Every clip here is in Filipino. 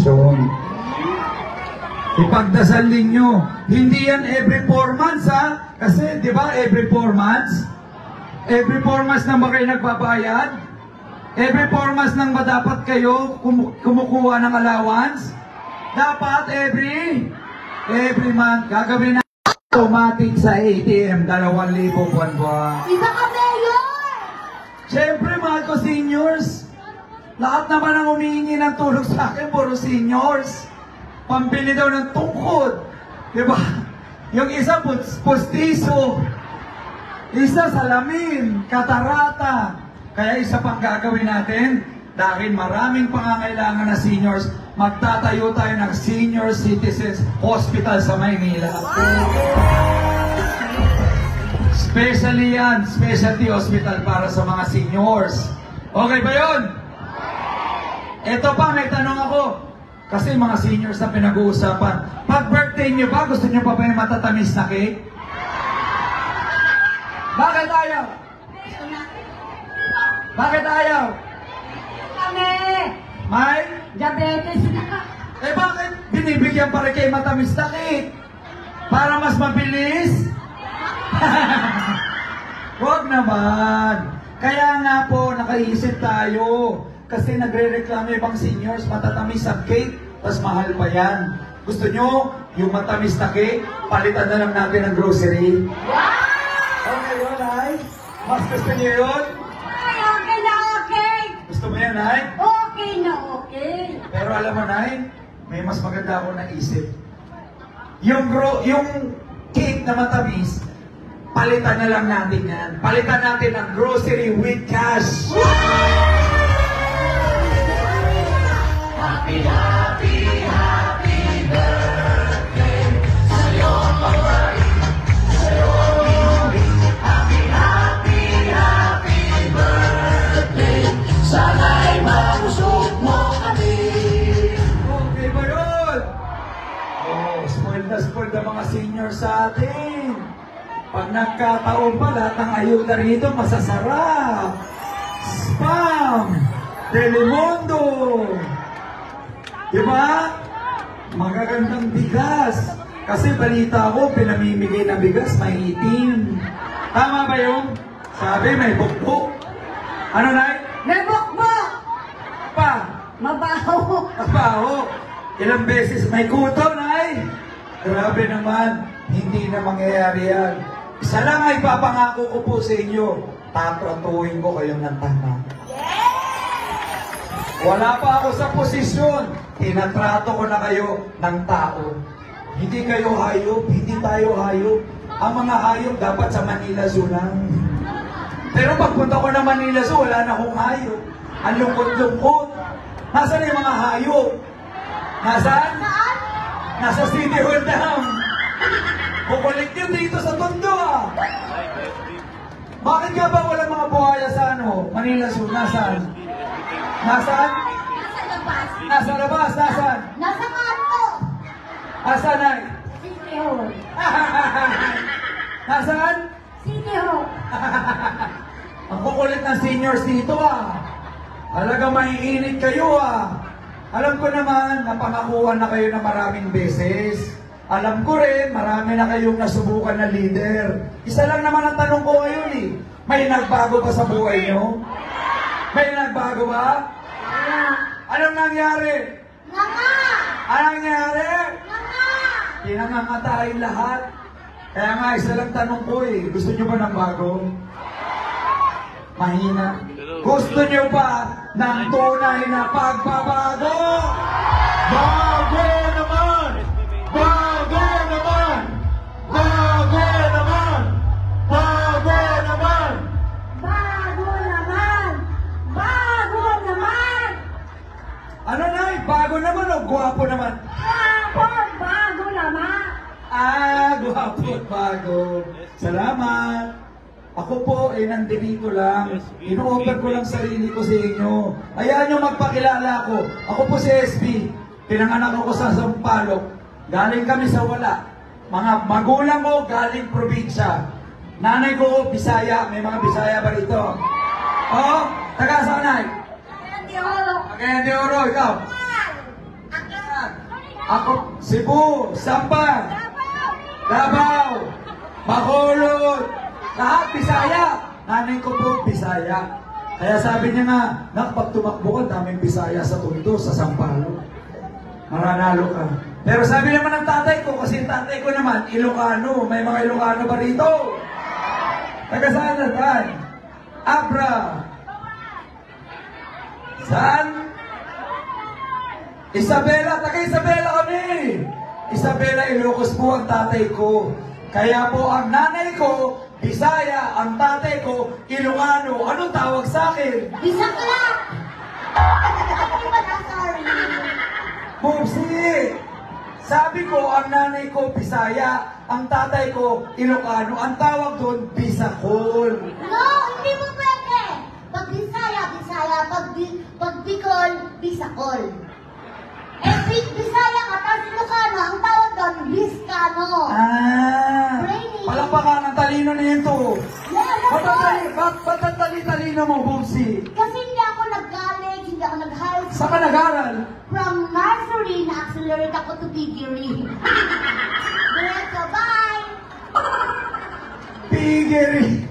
desisyon. Ipagdasal ninyo. Hindi yan every 4 months, ha? Kasi, di ba, every 4 months? Every 4 months na ba kayo nagbabayad? Every 4 months nang ba dapat kayo kumukuha ng allowance? Dapat every month. Gagawin na automatic sa ATM, 2,000 buwan-buwan. Isa ka, Mayor! Siyempre, mahal ko seniors. Lahat naman ang humihingi ng tulong sa akin, puro seniors. Pambili daw ng tungkod. Diba? Yung isa, postiso. Isa, salamin, katarata. Kaya isa pang gagawin natin, dahil maraming pangangailangan na seniors, magtatayo tayo ng Senior Citizens Hospital sa Maynila. Especially yan, specialty hospital para sa mga seniors. Okay ba yun? Ito pa, may tanong ako. Kasi mga seniors na pinag-uusapan. Pag birthday nyo ba, gusto nyo pa ba yung matatamis na cake? Bakit ayaw? Bakit ayaw? Kami! May? Diabetes na. Eh bakit binibigyan pa rin kayo matamis na cake? Para mas mabilis? Huwag naman. Kaya nga po, nakaisip tayo. Kasi nagre-reklamo ibang seniors, matatamis ang cake, tas mahal pa yan. Gusto nyo, yung matamis na cake, palitan na lang natin ng grocery. Wow! Okay yun, Nay? Mas gusto nyo yun? Ay, okay na okay! Gusto mo yan, Nay? Okay na okay! Pero alam mo, Nay, may mas maganda ako naisip. Yung cake na matamis, palitan na lang natin yan. Palitan natin ng grocery with cash. Happy, happy, happy birthday sa'yo, pagpari, sa'yo, hindi. Happy, happy, happy birthday. Sana'y mabusog mo kami. Okay ba yun? Oh, spoiled na mga seniors sa atin. Pag nagkataon pa, lahat ng ayuda rito masasarap. Spam! Telemundo! Diba? Magagandang bigas. Kasi balita ko, pinamimigay na bigas, may itim. Tama ba yun? Sabi, may bukbuk. Ano, Nay? May bukbuk! Pa? Mabaho! Mabaho. Ilang beses may kuto, Nay? Grabe naman, hindi na mangyayari yan. Isa lang ay papangako ko po sa inyo, tatratuhin ko kayong ng tama. Wala pa ako sa posisyon, tinatrato ko na kayo ng tao. Hindi kayo hayop, hindi tayo hayop. Ang mga hayop dapat sa Manila Zoo lang. Pero pagpunta ko ng Manila Zoo, wala na akong hayop. Ang lungkot-lungkot. Nasaan yung mga hayop? Nasaan? Nasa City Hall Dam. Kukulik nyo dito sa Tondo, ah. Bakit nga ba walang mga buhaya sa Manila Zoo? Nasaan? Nasaan? Nasa labas! Nasa labas, nasaan? Nasa kanto! Nasaan, Nay? City Hall! Nasaan? City Hall! Ang kukulit ng seniors dito, ah. Talaga maiinit kayo, ah. Alam ko naman, napangakuan na kayo na maraming beses. Alam ko rin, marami na kayong nasubukan na leader. Isa lang naman ang tanong ko ngayon, eh. May nagbago ba sa buhay nyo? May nagbago ba? Anong nangyari? Nga! Anong nangyari? Nga! Pinangangatayin lahat. Kaya nga, isa lang tanong ko, eh. Gusto nyo ba ng bago? Mahina. Gusto nyo ba ng tunay na pagbabago? Bago naman! Bago naman! Bago naman! Bago naman! Bago naman! Bago naman! Ano, Nay? Bago naman o gwapo naman? Bago naman! Gwapo at bago. Salamat. Ako po ay nandito lang. Ino-offer ko lang sarili ko sa inyo. Hayaan nyo magpakilala ako. Ako po si SB. Pinanganak ako sa Sampaloc. Galing kami sa wala. Mga magulang ko galing probinsya. Nanay ko, Bisaya. May mga Bisaya ba rito? Oo? Taga saan, Nay? Hindi holo! Taga Oro, ikaw? Ako! Ako, Cebu, Sampan, Davao, Bacolod, lahat Bisaya. Nanay ko po, Bisaya. Kaya sabi niya nga, nak, pag tumakbo ka, daming Bisaya sa Tondo, sa Sampalo. Maranalo ka. Pero sabi naman ng tatay ko, kasi yung tatay ko naman, Ilocano. May mga Ilocano ba rito? Taga saan na tayo? Abra. Saan? Isabela, taga Isabela kami. Isabela, Ilocos po ang tatay ko. Kaya po ang nanay ko, Bisaya, ang tatay ko, Ilocano. Anong tawag sa akin? Bisaklap! Sorry. Bubsi! Sabi ko, ang nanay ko, Bisaya, ang tatay ko, Ilocano. Ang tawag doon, Bisakol. No, hindi mo pwede. Pag Bisaya, Bisaya. Pag Bicol, Bisakol. Eh, Bisaya ka, tapos Ilocano, ang tawag doon, Biskano. Brainy. Palakpakan ang talino na yun to. Yes, of course. Ba't ang talino mo, Bubsi? Kasi hindi ako nag-college, hindi ako nag-high school. Saan ka nag-aral? From nursery, na-accelerate ako to degree. Diretso, bye! Piggery.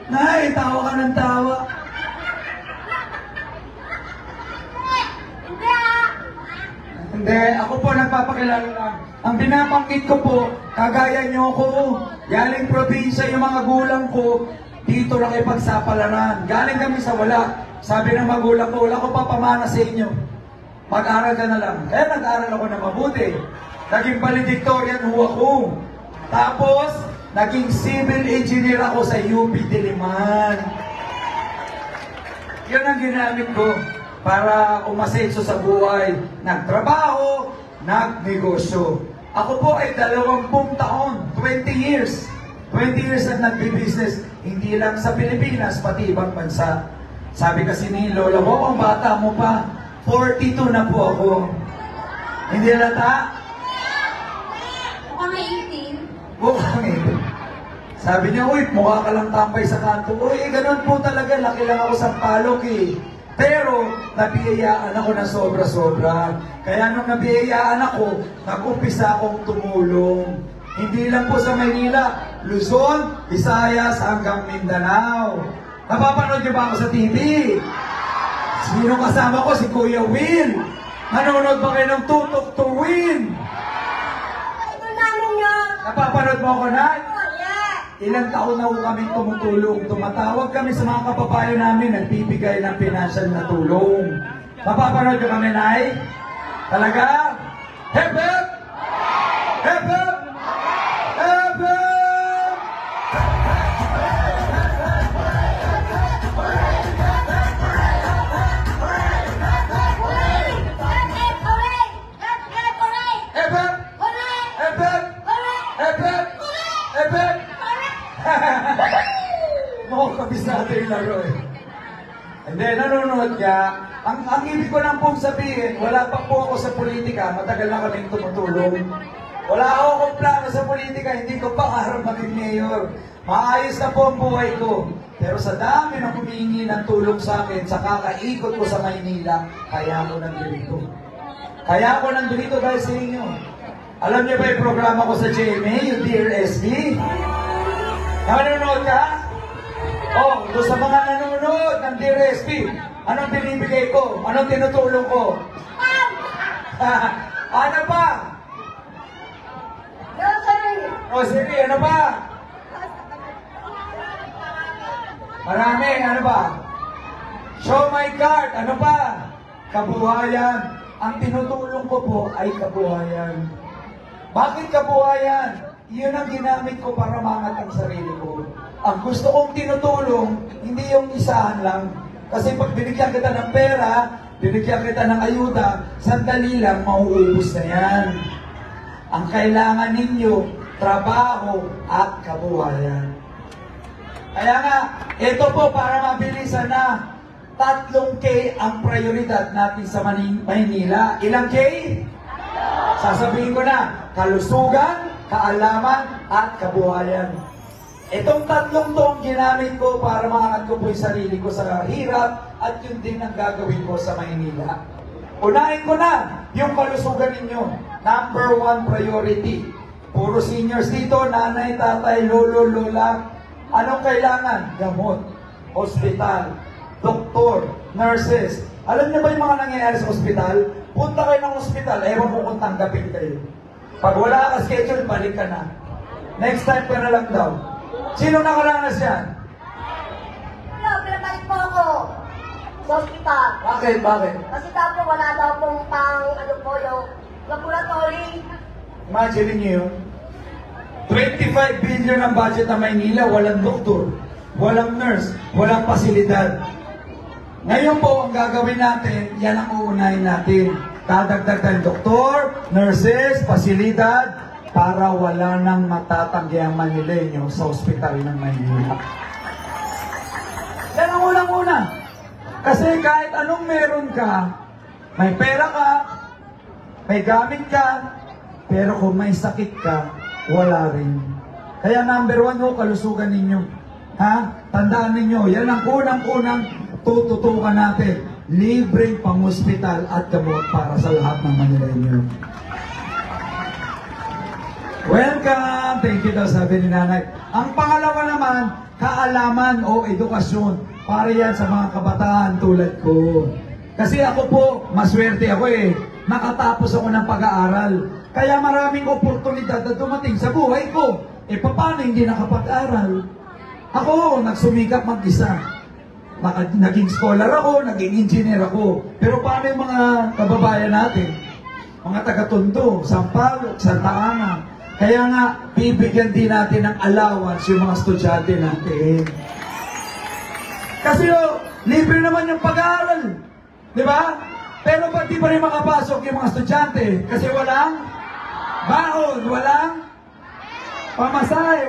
Nay, tawa ka ng tawa. Hindi ah! Hindi, ako po nagpapakilala lang. Ang binabanggit ko po, kagaya niyo ko. Galing probinsya yung mga gulang ko, dito lang ipagsapalaran. Galing kami sa wala. Sabi ng magulang ko, wala ko papamana sa inyo. Mag-aral ka na lang. Kaya nag-aral ako na mabuti. Naging valedictorian ho ako. Tapos, naging civil engineer ako sa UP Diliman. Yun ang ginamit ko para umasenso sa buhay. Nagtrabaho, nagnegosyo. Ako po ay 20 taon, 20 years. 20 years na nagbi-business, hindi lang sa Pilipinas, pati ibang bansa. Sabi kasi ni Lola mo, ang bata mo pa, 42 na po ako. Hindi lata? Mukhang may 18. Mukhang ito. Sabi niya, uy, mukha ka lang tambay sa kanto. Uy, ganun po talaga, laki lang ako sa palok eh. Pero, nabiyayaan ako na sobra-sobra. Kaya nung nabiyayaan ako, nag-umpisa akong tumulong. Hindi lang po sa Maynila, Luzon, Visayas, hanggang Mindanao. Napapanood niyo ba ako sa TV? Sino kasama ko? Si Kuya Will. Nanonood ba kayo ng Tutok to Win? Ito namin yun. Napapanood mo ako na? Oh, yeah. Ilang taon na ho kami tumutulong. Tumatawag kami sa mga kababayan namin, nagbibigay ng financial na tulong. Mapapanood nyo kami, Nay? Talaga? Hep, hep! Hep, hep! Hep, hep! Hep, hep! Hep, hep! Hep, hep! Hep, hep! Mukhang kabisado yung laro eh. Hindi, nanonood ka. Ang ibig ko lang pong sabihin, wala pa po ako sa politika, matagal na kaming tumutulong. Wala akong plano sa politika, hindi ko pangarap maging mayor. Maayos na po ang buhay ko. Pero sa dami ng humingi ng tulong sa akin, sa kakaikot ko sa Maynila, kaya ako nandito. Kaya ako nandito dahil sa inyo. Alam niyo ba yung programa ko sa GMA, yung Dear SB? Nanonood ka? Oh, doon sa mga nanonood ng Dear SB, anong binibigay ko? Anong tinutulong ko? Ano pa? O sige, ano ba? Marami, ano ba? Show my card, ano ba? Kabuhayan. Ang tinutulong ko po ay kabuhayan. Bakit kabuhayan? Yun ang ginamit ko para mangat ang sarili ko. Ang gusto kong tinutulong, hindi yung isahan lang. Kasi pag binigyan kita ng pera, binigyan kita ng ayuda, sandali lang, mauubos na yan. Ang kailangan ninyo, trabaho at kabuhayan. Kaya nga, ito po para mabilisan na, 3K ang prioridad natin sa Maynila. Ilang K? Sasabihin ko na, kalusugan, kaalaman, at kabuhayan. Itong 3 to ang ginamit ko para maangat ko po yung sarili ko sa hirap at yun din ang gagawin ko sa Maynila. Unahin ko na, yung kalusugan ninyo, number 1 priority. Puro seniors dito, nanay, tatay, lolo, lola. Anong kailangan? Gamot, ospital, doktor, nurses. Alam niyo ba yung mga nangyayari sa ospital? Punta kayo ng ospital, ewan ko kung tanggapin kayo. Pag wala ka schedule, balik ka na. Next time ka na lang daw. Sino nakaranas yan? Wala, pinabalik po ako sa hospital. Bakit? Bakit? Kasi daw po wala daw pong ano po yung laboratory. Imagine niyo yun. 25 billion ang budget ng Maynila, walang doktor, walang nurse, walang pasilidad. Ngayon po, ang gagawin natin, yan ang uunahin natin. Dadagdag tayong doktor, nurses, pasilidad, para wala nang matatanggi ang Manileño sa ospital ng Maynila. Yan ang unang-una. Kasi kahit anong meron ka, may pera ka, may gamit ka, pero kung may sakit ka, wala rin. Kaya number 1 ho, kalusugan ninyo. Ha? Tandaan ninyo, yan ang unang-unang tututukan natin. Libreng pang-hospital at gamot para sa lahat ng Manileño. Welcome! Thank you daw, sabi ni nanay. Ang pangalawa naman, kaalaman o edukasyon. Para yan sa mga kabataan tulad ko. Kasi ako po, maswerte ako eh. Nakatapos ako ng pag-aaral. Kaya maraming oportunidad na dumating sa buhay ko. Eh, paano hindi nakapag-aral? Ako, nagsumikap mag-isa. Naging scholar ako, naging engineer ako. Pero paano yung mga kababayan natin? Mga taga-Tondo, Sampaloc, Santa Ana. Kaya nga, bibigyan din natin ng allowance yung mga estudyante natin. Kasi libre naman yung pag-aaral. Di ba? Pero ba't di pa rin makapasok yung mga estudyante? Kasi walang baon, walang pamasahe,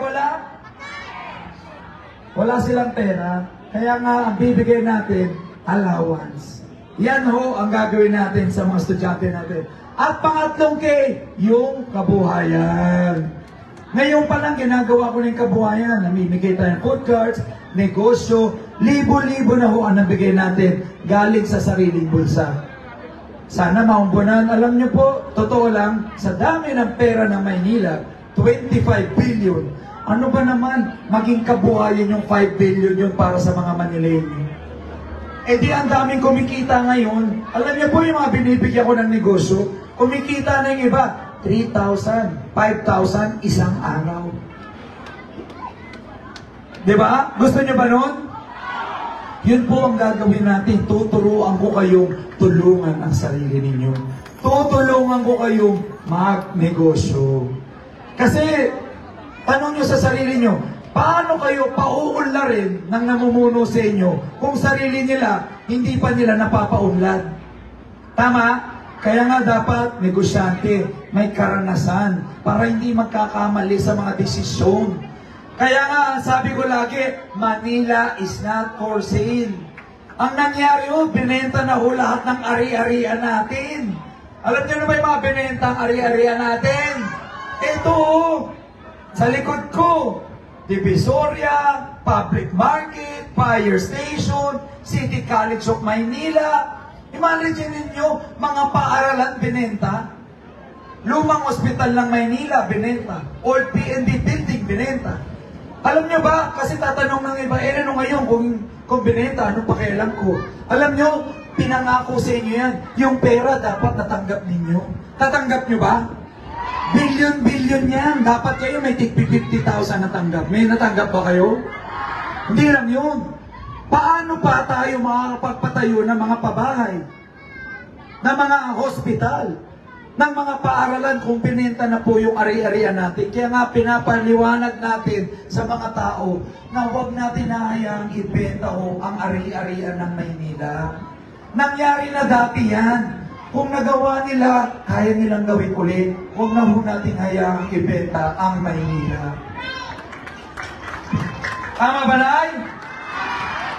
wala silang pera. Kaya nga, ang bibigay natin, allowance. Yan ho ang gagawin natin sa mga estudyante natin. At pangatlong K, yung kabuhayan. Ngayon pa lang ginagawa ko ng kabuhayan. Namimigay tayo ng food cards, negosyo, libo-libo na ho ang nabigay natin galing sa sariling bulsa. Sana maumbunan. Alam niyo po, totoo lang, sa dami ng pera ng Maynila, 25 billion. Ano ba naman maging kabuhayan yung 5 billion yun para sa mga Manileño? Eh di ang daming kumikita ngayon. Alam niyo po yung mga binibigyan ko ng negosyo, kumikita na yung iba, 3,000, 5,000 isang araw. Diba? Gusto niyo ba nun? Yun po ang gagawin natin. Tuturuan ko kayong tulungan ang sarili ninyo. Tutulungan ko kayong magnegosyo. Kasi, tanong nyo sa sarili nyo, paano kayo pauunlarin ng namumuno sa inyo kung sarili nila, hindi pa nila napapaunlad? Tama? Kaya nga dapat negosyante, may karanasan para hindi magkakamali sa mga desisyon. Kaya nga, sabi ko lagi, Manila is not for sale. Ang nangyari binenta na ho lahat ng ari-arian natin. Alam niyo na ba yung mga binenta ang ari-arian natin? Ito sa likod ko, Divisoria, Public Market, Fire Station, City College of Maynila. Imagine ninyo, mga paaralan binenta. Lumang ospital ng Maynila, binenta. Old PND building, binenta. Alam nyo ba, kasi tatanong ng iba, ano ngayon kung binenta, ano pakialam ko? Alam nyo, pinangako sa inyo yan. Yung pera dapat natanggap ninyo. Tatanggap nyo ba? Billion-billion yan. Dapat kayo may tig 50,000 natanggap. May natanggap ba kayo? Hindi lang yun. Paano pa tayo makakapagpatayo ng mga pabahay? Ng mga hospital? Ng mga paaralan kung pinenta na po yung ari-arian natin? Kaya nga pinapaliwanag natin sa mga tao na huwag natin hahayaang ibenta ho ang ari-arian ng Maynila. Nangyari na dati yan. Kung nagawa nila, kaya nilang gawin ulit. Huwag na ho natin hayaang ibenta ang Maynila. Tama ba, Nay?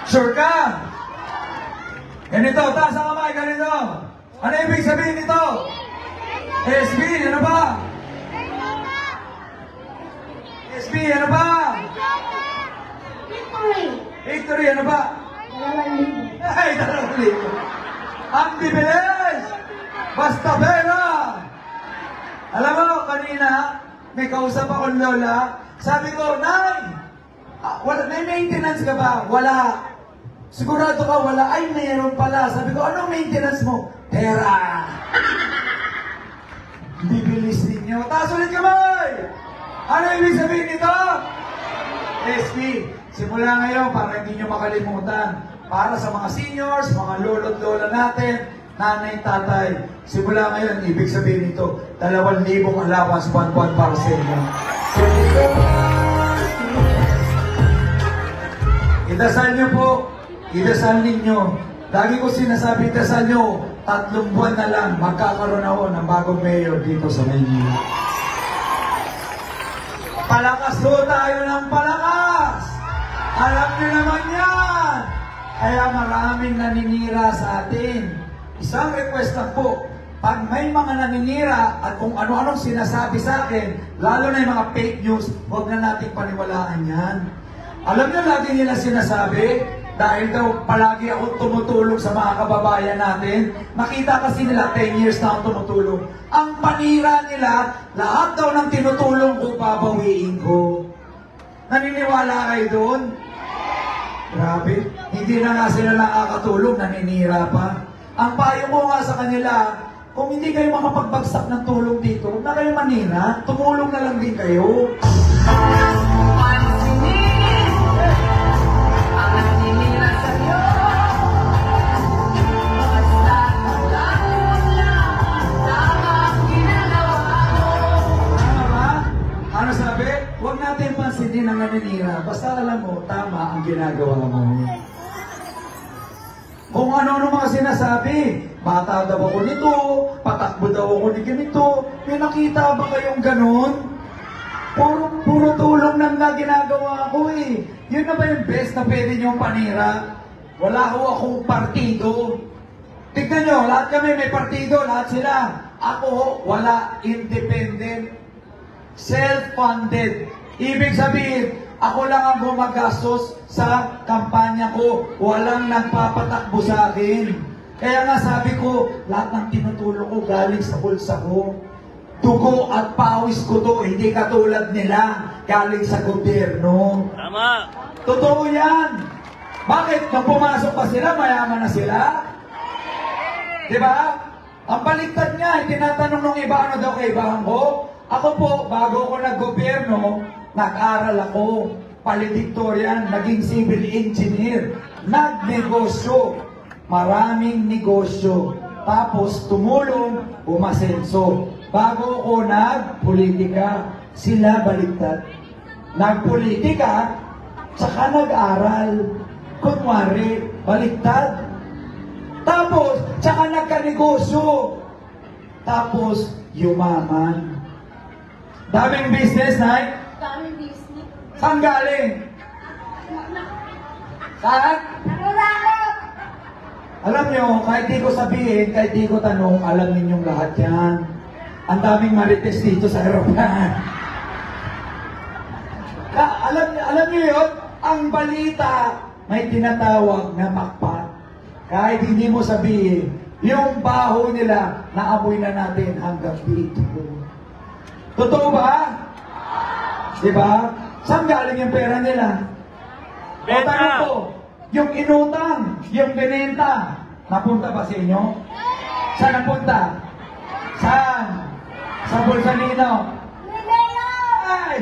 Sure ka? Ganito, taas ang kamay, ganito. Ano ibig sabihin nito? SB, ano ba? SB, ano ba? Victory! Victory, ano ba? 2,000. Ay, 2,000. Ang bibilis! Basta, Ben! kanina, may kausap akong lola. Sabi ko, Nay, may maintenance ka ba? Wala. Sigurado ka wala? Ay, mayroon pala. Sabi ko, anong maintenance mo? Pera. Bibilis ninyo. Taas ulit kamay! Ano ibig sabihin nito? SP, simula ngayon, para hindi nyo makalimutan, para sa mga seniors, mga lolo't lola natin, nanay, tatay, simula ngayon, ibig sabihin nito, 2,000 allowance buwan-buwan para sa inyo. Idasal nyo po, idasal ninyo. Lagi ko sinasabi, idasal nyo, 3 buwan na lang, magkakaroon ako ng bagong mayor dito sa Maynila. Palakas ho tayo ng palakas! Alam nyo naman yan! Kaya maraming naninira sa atin. Isang request lang po, pag may mga naninira at kung ano-anong sinasabi sa akin, lalo na yung mga fake news, huwag na nating paniwalaan yan. Alam nyo, lagi nila sinasabi, dahil daw palagi ako tumutulong sa mga kababayan natin, nakita kasi nila 10 years na ako tumutulong. Ang panira nila, lahat daw ng tinutulong ko, babawiin ko. Naniniwala kayo doon? Grabe, hindi na nga sila nakakatulong, naninira pa. Ang payo ko nga sa kanila, kung hindi kayo makapagbagsak ng tulong dito, huwag na kayo manira, tumulong na lang din kayo. Ano sabi? Huwag natin pansinin ang naninira. Basta alam mo, tama ang ginagawa mo. Kung ano-ano mga sinasabi, bata daw ako nito, patakbo daw ako ni ganito, may nakita ba kayong ganon? Puro tulong lang na ginagawa ko eh. Yun na ba yung best na pwede niyong panira? Wala ho akong partido. Tignan nyo, lahat kami may partido, lahat sila. Ako ho, wala, independent. Self-funded. Ibig sabihin, ako lang ang gumagastos sa kampanya ko. Walang nagpapatakbo sa akin. Kaya nga sabi ko, lahat ng tinutulong ko galing sa bulsa ko. Dugo at pawis ko to, hindi katulad nila. Galing sa gobyerno. Tama! Totoo yan. Bakit? Nung pumasok pa sila, mayaman na sila? Diba? Ang baliktad nga, tinatanong ng iba, ano daw kaibahan ko? Ako po, bago ako nag-gobyerno, nag-aral ako, valedictorian, naging civil engineer, nagnegosyo, maraming negosyo, tapos tumulong, umasenso. Bago ako nag-politika, sila baliktad. Nag-politika, tsaka nag-aral. Kunwari, baliktad. Tapos, tsaka nagka-negosyo. Tapos, yumaman. Daming business, Nay? Daming business. Saan galing? Saan? Nakulangot! Alam nyo, kahit di ko sabihin, kahit di ko tanong, alam ninyong lahat yan. Ang daming marites dito sa aeroplano. Alam nyo yun, ang balita may tinatawag na makpat. Kahit hindi mo sabihin, yung baho nila, naamoy na natin hanggang dito. Totoo ba? Diba? Saan galing yung pera nila? O tanong ko, yung inutang, yung binenta, napunta ba sa inyo? Saan napunta? Saan? Sa bulsa nino? Ay!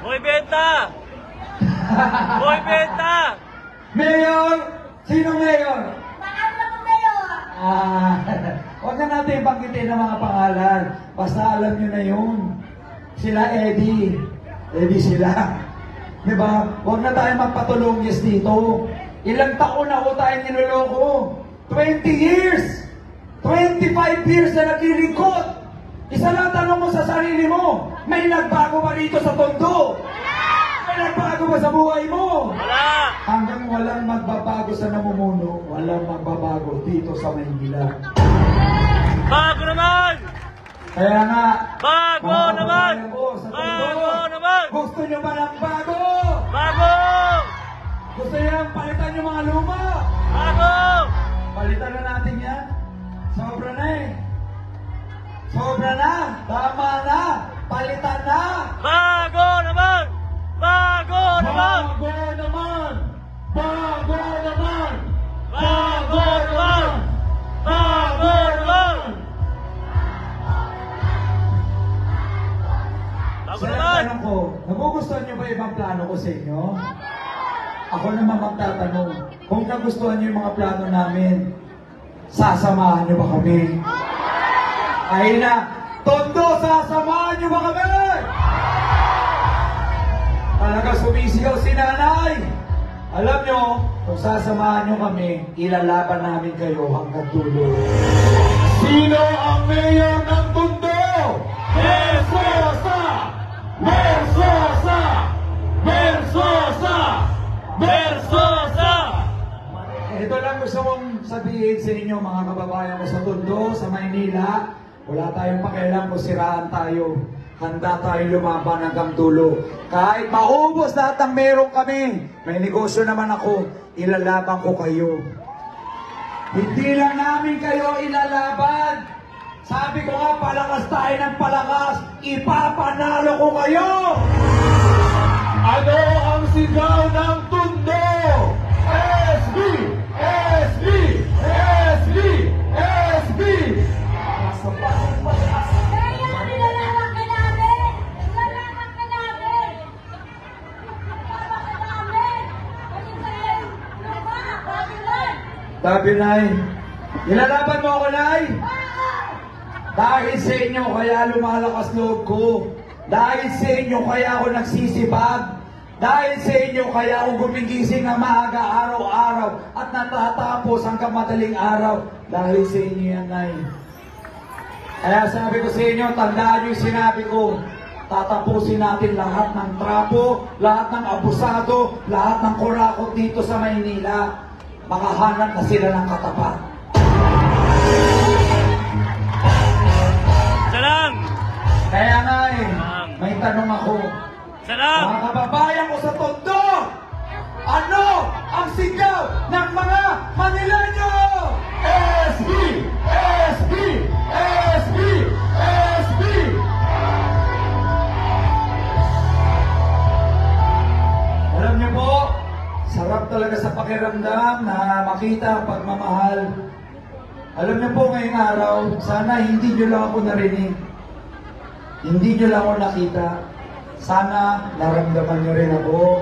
Hoy, benta! Hoy, benta! Mayor! Sino mayor? Paano ko mayor? Huwag na natin banggitin ang mga pangalan. Basta alam nyo na yun. Sila Eddie. Eddie sila. Diba? Huwag na tayo magpatulungyes dito. Ilang taon na ako tayo niloloko? 20 years! 25 years na naglilingkod! Isa lang tanong mo sa sarili mo, may nagbago ba rito sa tondo? May nagbago ba sa buhay mo? Wala! Hanggang walang magbabago sa namumuno, walang magbabago dito sa Maynila. Bago naman! Kaya nga, Bago mga naman! kababayan ko sa tondo, Bago naman! gusto nyo ba ng bago? Bago! Gusto nyo lang palitan yung mga luma? Bago! Palitan na natin yan. Sobra na eh. Sobra na. Tama na. Palitan na! Bago naman! Bago naman! Bago naman! Bago naman! Bago naman! Bago naman! Bago Sir, naman! tanong ko, nagugustuhan niyo ba ibang plano ko sa inyo? Ako naman magtatanong, kung nagustuhan niyo yung mga plano namin, sasamahan niyo ba kami? Ay na, Tondo, sasamahan niyo ba kami? Talaga sumisigaw si nanay. Alam niyo, kung sasamahan niyo kami, ilalaban namin kayo hanggang dulo. Sino ang mayor ng Tondo? Versosa! Versosa! Versosa! Versosa! Ito lang gusto kong sabihin sa inyo mga kababayan ko sa Tondo, sa Maynila. Wala tayong pakialam kung siraan tayo. Handa tayong lumaban hanggang dulo. Kahit maubos lahat ng meron kami, may negosyo naman ako, ilalaban ko kayo. Hindi lang namin kayo ilalaban. Sabi ko nga, palakas tayo ng palakas, ipapanalo ko kayo! Ano ang sigaw ng Tondo? SB! SB! SB! SB! Kaya nilalawak ka namin! Nilalawak ka namin! Nilalawak ka namin! Kasi sa'yo, lupa, Babylon! Sabi, Nay, ilalaban mo ako, Nay? Dahil sa inyo, kaya lumalakas loob ko. Dahil sa inyo, kaya ako nagsisipag. Dahil sa inyo, kaya ako gumigising na maaga araw-araw at natatapos hanggang madaling araw. Dahil sa inyo yan, Nay. Kaya sabi ko sa inyo, tandaan niyo yung sinabi ko. Tatapusin natin lahat ng trapo, lahat ng abusado, lahat ng kurakot dito sa Maynila. Makahanap na sila ng katapat. Salam! Kaya nga may tanong ako. Salam! Mga kababayan ko sa Tondo, ano ang sigaw ng mga Manileño? SB! SB! SB! SB! Alam niyo po, sarap talaga sa pakiramdam na makita ang pagmamahal. Alam niyo po ngayong araw, sana hindi niyo lang ako narinig. Hindi niyo lang ako nakita. Sana naramdaman niyo rin ako.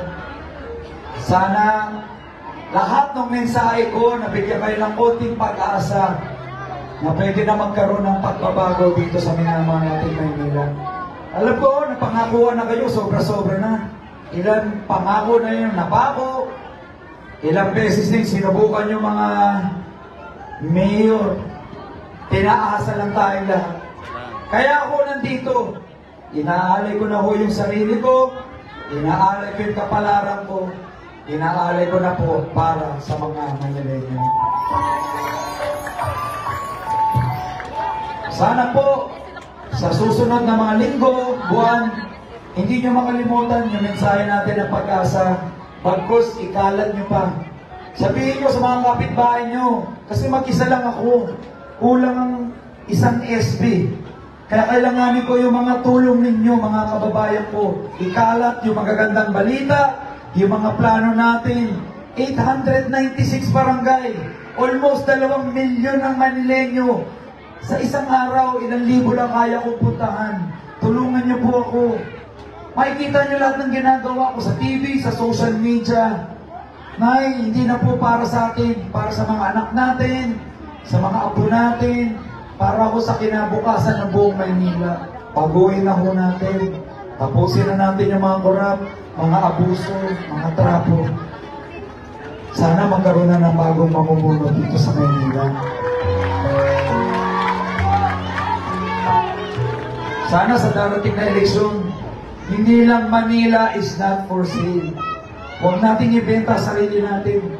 Sana lahat ng mensahe ko nabigyan kayo ng konting pag-asa na pwede na magkaroon ng pagbabago dito sa minamahal nating Maynila. Alam ko, napangakuan na kayo, sobra-sobra na. Ilan pangako na yung napako. Ilang beses din sinubukan yung mga mayor. Tinaasa lang tayo lahat. Kaya ako nandito. Inaalay ko na ho yung sarili ko. Inaalay ko yung kapalaran ko. Inaalay ko na po para sa mga Manileño. Sana po, sa susunod na mga linggo, buwan, hindi nyo makalimutan yung mensahe natin ng pag-asa. Bagkus, ikalat nyo pa. Sabihin nyo sa mga kapitbahay nyo, kasi mag-isa lang ako. Kulang ang isang SB. Kaya kailanganin ko yung mga tulong ninyo, mga kababayan ko. Ikalat yung magagandang balita, yung mga plano natin. 896 barangay. Almost 2 milyon ng Manileño. Sa isang araw, ilang libo lang kaya kong puntahan. Tulungan niyo po ako. Makikita niyo lahat ng ginagawa ko sa TV, sa social media. Nay, hindi na po para sa atin, para sa mga anak natin, sa mga apo natin, para ako sa kinabukasan ng buong Maynila. Baguhin na ho natin. Tapusin na natin yung mga korap, mga abuso, mga trapo. Sana magkaroon na ng bagong mamumuno dito sa Maynila. Sana sa darating na eleksyon, hindi lang Manila is not for sale. Huwag nating ibenta sarili natin.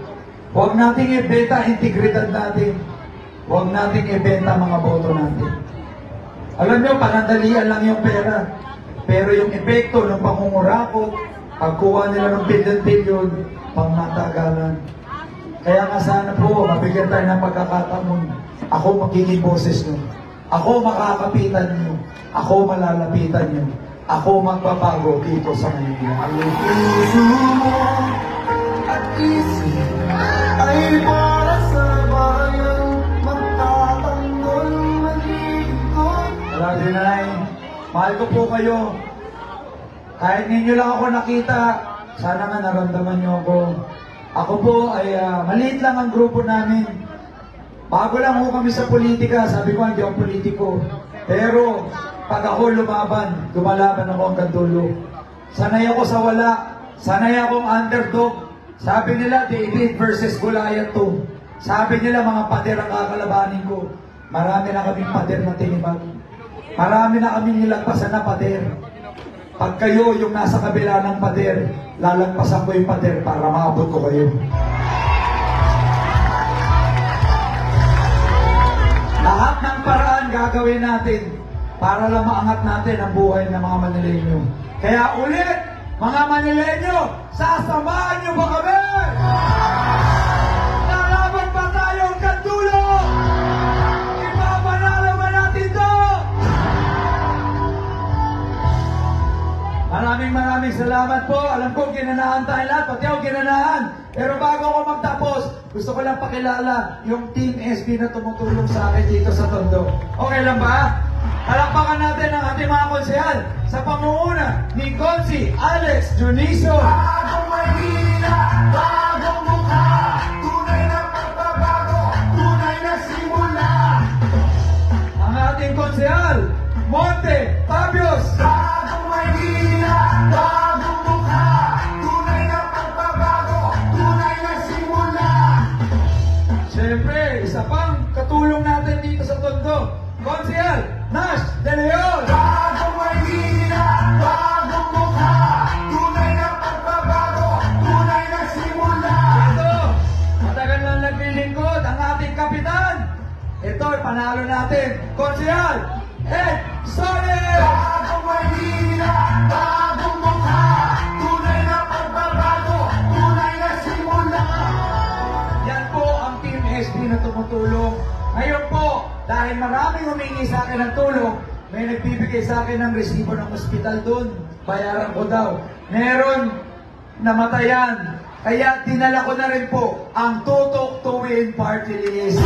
Huwag nating ibenta integridad natin. Huwag nating ibenta mga boto natin. Alam nyo, panandalian lang yung pera. Pero yung epekto ng pangungurakot, pagkuha nila ng bilyon-bilyon, pang natagalan. Kaya nga sana po, mabigyan tayo ng pagkakataon. Ako magiging boses nun. Ako makakapitan niyo. Ako malalapitan niyo. Ako magbabago dito sa Manila. Ang puso mo at isip ay para sa bayan, magtatanggol, maglilingkod. Wala din ay, mahal ko po kayo. Kahit ninyo lang ako nakita, sana nga naramdaman niyo ako. Ako po ay maliit lang ang grupo namin. Bago lang ho kami sa politika, sabi ko hindi ako politiko. Pero pag ako lumalaban ako hanggang dulo. Sanay ako sa wala, sanay akong underdog. Sabi nila, David versus Goliath to. Sabi nila, mga pader ang kakalabanin ko. Marami na kaming pader na tinibag. Marami na kaming nilagpasan na pader. Pag kayo yung nasa kabila ng pader, lalagpasan ko yung pader para maabot ko kayo. Lahat ng paraan gagawin natin para lang maangat natin ang buhay ng mga Manileño. Kaya ulit, mga Manileño, sasamahan niyo ba kami? Lalaban pa tayo hanggang dulo! Ipapanalo ba natin to? Maraming salamat po. Alam ko, ginanahan tayo lahat. Pati ako ginanahan. Pero bago ako magtapos, gusto ko lang pakilala yung Team SB na tumutulong sa akin dito sa Tondo. Okay lang ba? Palakpakan natin ang ating mga konsehal sa pangunguna ni Consi Alex Juniso. Bagong Maynila, bagong mukha, tunay na pagbabago, tunay na simula. Ang ating konsehal, Monte Fabios. Bagong Maynila, bagong mukha, tunay na pagbabago, tunay na simula. Siyempre, isa pang katulong natin dito sa Tondo, Konsehal Nash De Leon. Bagong Maynila, bagong mukha, tunay na pagbabago, tunay na simula. Ito, matagal na naglilingkod ang ating kapitan. Ito, panalo natin, Konsehal Ed Soler. Bagong Maynila, bagong mukha, tunay na pagbabago, tunay na simula. Yan po ang Team SB na tumutulong. Ngayon po, dahil maraming humingi sa akin ng tulong, may nagbibigay sa akin ng resibo ng ospital doon. Bayaran ko daw. Meron namatayan. Kaya dinala ko na rin po ang Tutok to Win Party List.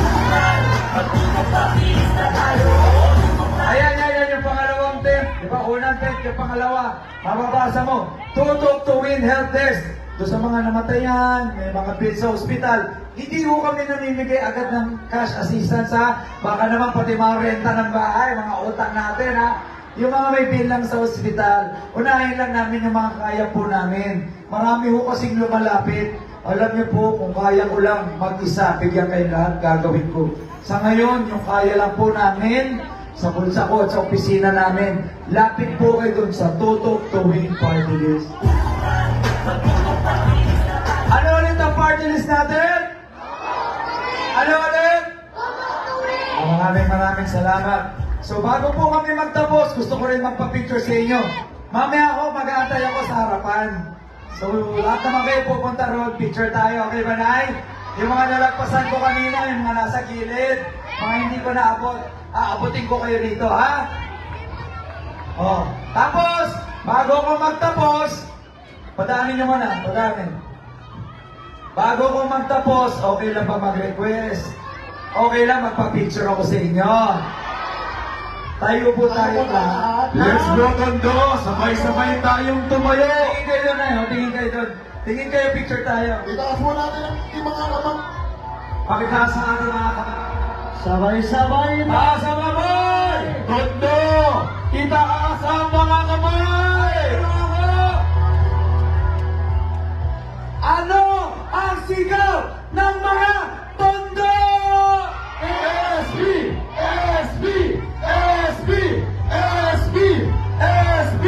Ayan yung pangalawang tip. Di ba? Unang tip, yung pangalawa. Mababasa mo. Tutok to Win Health Test. Doon sa mga namatayan, may mga bills sa ospital. Hindi ko kami namimigay agad ng cash assistance ha. Baka naman pati mga renta ng bahay, mga utang natin ha. Yung mga may bill lang sa ospital, unahin lang namin yung mga kaya po namin. Marami ho kasing lumalapit. Alam niyo po, kung kaya ko lang mag-isa, bigyan kayo lahat, gagawin ko. Sa ngayon, yung kaya lang po namin, sa bulsa ko at sa opisina namin, lapit po kayo dun sa Tutok to Win Party List. Ano ulit ang party list natin? Ano ulit? Maraming salamat. So bago po kami magtapos, gusto ko rin magpa-picture sa inyo. Mamaya ako, mag-aantay ako sa harapan. So lahat naman kayo pupunta roon, picture tayo. Okay ba, Nay? Yung mga nalagpasan ko kanina, yung mga nasa gilid, mga hindi ko naabot, aabutin ko kayo dito, ha? Oh, tapos, bago ko magtapos, padaanin nyo muna, padaanin. Bago ko magtapos, okay lang ba mag-request? Okay lang magpa-picture ako sa inyo. Tayo po tayo lahat. Let's go, Tondo! Sabay-sabay tayong tumayo! Tingin kayo doon na, tingin kayo doon. Tingin kayo, picture tayo. Itaas mo natin ang mga kamang. Pakita sa ating mga kapatid. Sabay-sabay na. Taas ang kamay! Tondo! Itaas ang mga kamay! Ano ang sigaw ng mga Tondo? SB! SB! SB! SB! SB!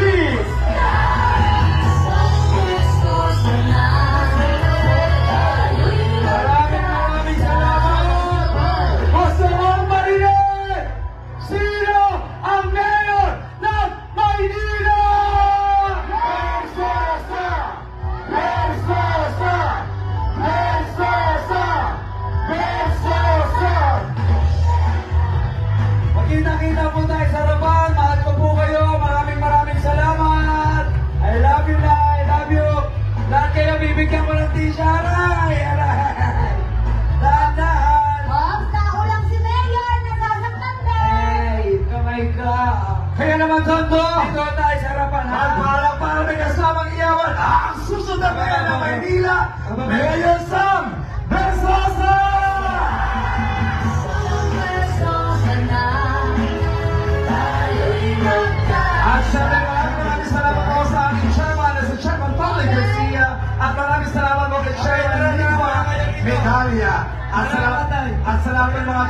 Maraming salamat! Gusto mong marinig? Sino ang Bibigyan ko ng t-shirt. Aray! Dahan-dahan! Bob, tao lang si Mayor, nasasaktan din. Hey, kamay ka. Kaya naman, Tondo, Dito tayo sa harapan, ha? para may kasamang iyawan, ang susunod na kaya ng Maynila, Mayor Sam Versosa! At syempre, maraming salamat po sa aking chairman na si Chairman Paulo Garcia, at maraming salamat po kay Chairman Lima Medalya. At salamat mga